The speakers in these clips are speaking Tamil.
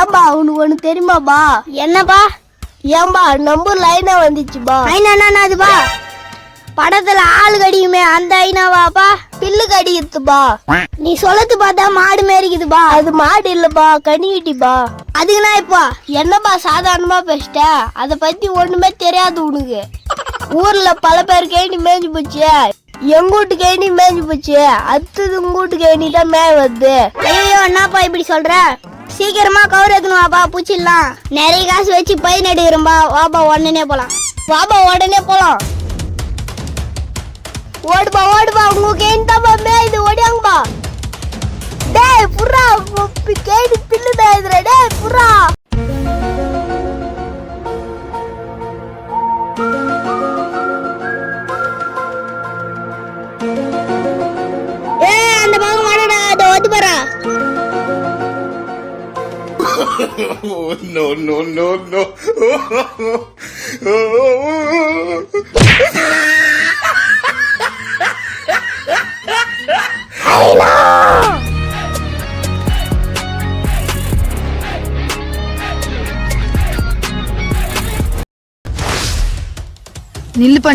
ஏன்பா உனக்கு ஒண்ணு தெரியுமாப்பா? என்னப்பா? ஏன்பா நம்பர் லைனா வந்துச்சுப்பா. ஐநாதுப்பா படத்துல ஆளு கடிக்குமே அந்த ஐநாவாப்பா? பில்லு கடிக்குதுப்பா. நீ சொல்லத்து பார்த்தா மாடு மேரிக்குதுப்பா. அது மாடு இல்லப்பா, கனிவிட்டிப்பா. அதுக்குன்னா இப்போ என்னப்பா சாதாரணமா பேசிட்ட? அத பத்தி ஒண்ணுமே தெரியாது உனக்கு. ஊர்ல பல பேர் கேணி மேய்ஞ்சு போச்சு, எங்க வீட்டு கேணி மேய்ஞ்சு போச்சு, அடுத்தது உங்க வீட்டு கேணி தான் மேய வருது. ஐயோ என்னப்பா இப்படி சொல்ற? சீக்கிரமா கவர் எடுக்கணும்ப்பா, பூச்சிடலாம். நிறைய காசு வச்சு பயிர் நடுக்கிறோம்பா. வாப்பா உடனே போலாம். வாப்பா உடனே போலாம். ஓடுபா ஓடுபா, உங்க கேணி தான் மேயுது, ஓடியாங்கப்பா. டேய் புறா, கேணி பில்லு மேயுதுடா. டேய் புறா. அந்த பக்கம் வாடா, அதை ஓட்டு போறா. No, no, no, no.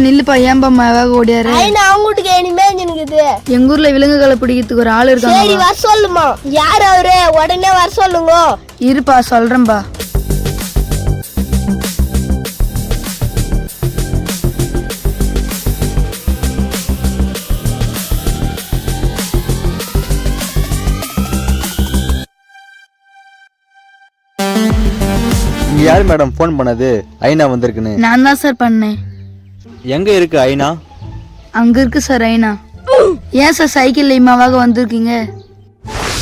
நில்லுப்பா ஏன்பா வேக ஓடியாரு? ஐனா அவங்க வீட்டுக்கு கேணி மேய்ஞ்சுனுக்குது. எங்க ஊர்ல விலங்குகளை பிடிக்கிறதுக்கு ஒரு ஆள் சரி இருக்காங்க. வர சொல்லுமா. யார் அவரு? உடனே வர சொல்லுங்க. இருப்பா சொல்றேன்பா. யார் மேடம் ஃபோன் பண்ணது? ஐனா வந்திருக்குன்னு. நான் தான் சார் பண்ணேன். எங்க இருக்கு ஐனா? அங்க இருக்கு சார் ஐனா. ஏன் சார் சைக்கிள் இம்மாவாக வந்திருக்கீங்க?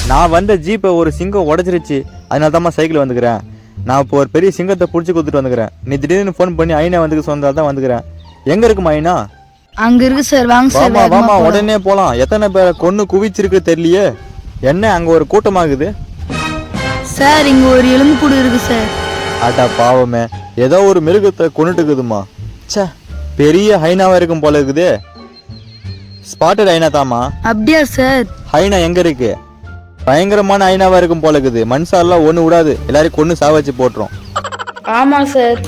நான் வந்த ஜீப்பை ஒரு சிங்கம் உடச்சிருச்சு, அதனால தான் சைக்கிள் வந்துக்கிறேன். நான் இப்போ ஒரு பெரிய சிங்கத்தை பிடிச்சி கொடுத்துட்டு வந்துக்கிறேன். நீ திடீர்னு ஃபோன் பண்ணி ஐனா வந்துக்க சொன்னதால் தான் வந்துக்கிறேன். எங்க இருக்குமா ஐனா? அங்க இருக்கு சார், வாங்க சார். வாமா வாமா உடனே போலாம். எத்தனை பேரை கொன்னு குவிச்சிருக்கு தெரியலையே. என்ன அங்க ஒரு கூட்டமாகுது சார்? இங்க ஒரு எலும்பு கூடு இருக்கு சார். ஆட்டா பாவமே, ஏதோ ஒரு மிருகத்தை கொண்டுட்டுக்குதுமா. சே, பெரிய ஹைனாவா இருக்கும் போல இருக்குது. ஸ்பாட்டட் ஐனா தாமா? அப்படியா சார்? ஹைனா எங்க இருக்கு? பயங்கரமான ஐனாவா இருக்கும் போல இருக்குது. மனுஷாலாம் ஒண்ணு விடாது, எல்லாரையும் கொண்டு சாவச்சு போட்டுரும். ஆமா சார்.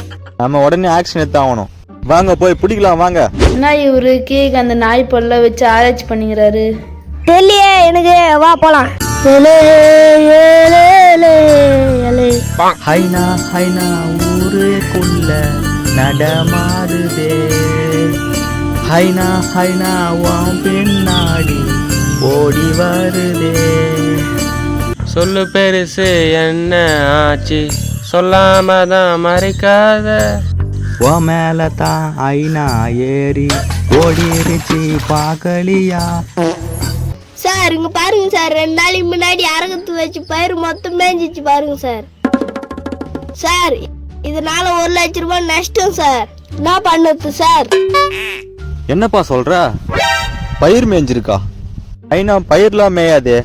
நம்ம உடனே ஆக்ஷன் எடுத்து ஆகணும். வாங்க போய் பிடிக்கலாம் வாங்க. என்ன இவரு கேக் அந்த நாய் பொருளை வச்சு ஆராய்ச்சி பண்ணிக்கிறாரு? தெரியலையே எனக்கு. வா போலாம். ஹைனா ஹைனா ஊருக்குள்ள நடமாறுதே. ஹைனா ஹைனா வாம் பின்னாடி ஓடி வருதே. சொல்லு பெருசு என்ன ஆச்சு, சொல்லாம தான் மறைக்காத. ஓ மேல தான் ஐனா ஏறி ஓடிருச்சு பாக்கலியா. சார் இங்க பாருங்க சார், 2 நாளைக்கு முன்னாடி அரங்கத்து வச்சு பயிர் மொத்தம் மேய்ஞ்சிச்சு பாருங்க சார். சார் இதனால 1 லட்சம் ரூபாய் நஷ்டம் சார். என்ன பண்ணது சார்? என்னப்பா சொல்ற? பயிர் மேய்ஞ்சிருக்கா? ஐனா பயிர்லாம் மேயாதே.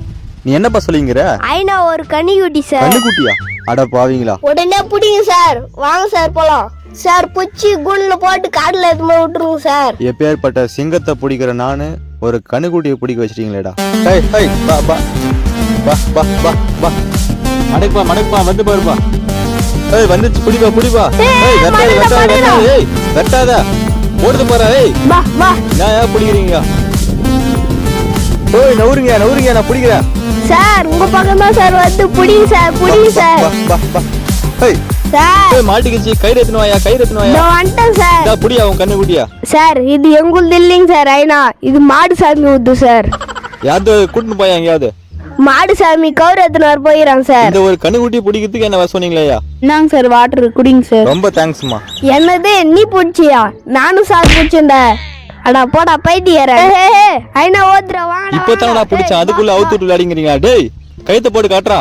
நீ என்னப்பா சொல்லிங்கிற? ஐனா ஒரு கனிக்குட்டி சார். கண்ணுக்குட்டியா? அட பாவீங்களா. உடனே பிடிங்க சார். வாங்க சார் போலாம். சார் புச்சி குண்ல போட்டு காட்டுல எடுத்து விட்டுருங்க சார். எப்பேற்பட்ட சிங்கத்தை பிடிக்கிற நானு ஒரு கண்ணுக்குட்டியை பிடிக்க வச்சிட்டீங்களேடா. ஹை ஹை பா பா பா பா பா பா. மடக்குப்பா வந்து பாருப்பா. ஏய் வந்துச்சு, பிடிப்பா பிடிப்பா. ஏய் வெட்டாத. ஏய் வெட்டாத, ஓடுது பாரு. ஏய் வா வா. நான் பிடிக்கிறீங்க. ஓய் நவுருங்க நான் பிடிக்கிறேன். சார் உங்க பக்கம் தான் சார் வந்து பிடிங்க சார், பிடிங்க சார். பா பா. ஏய் சார் மாட்டிக்கிச்சு. கயிறு எடுத்துன்னு வாயா. நான் வந்துட்டேன் சார். புடியா உன் கண்ணுக்குட்டியா? சார் இது எங்குள்ளது இல்லைங்க சார். ஐனா இது மாடு சாமி ஊத்து சார். யாரு கூட்டின்னு போயா எங்கேயாவது? மாடு சாமி கவுர் எடுத்துன்னு போயிடறாங்க சார். இந்த ஒரு கண்ணுக்குட்டி பிடிக்கிறதுக்கு என்ன வர சொன்னீங்களா? இந்தாங்க சார் வாட்டர் குடிங்க சார். ரொம்ப தேங்க்ஸ்மா. என்னது நீ பிடிச்சியா? நானும் சார் பிடிச்சேன்டா. அடா போடா பைத்தியற. ஐனா ஓதுற வாடா. இப்போ தானடா பிடிச்சேன், அதுக்குள்ள அவுத்து விட்டு விளையாடிங்கறீங்க. டேய் கைத்த போட்டு காட்டுறா.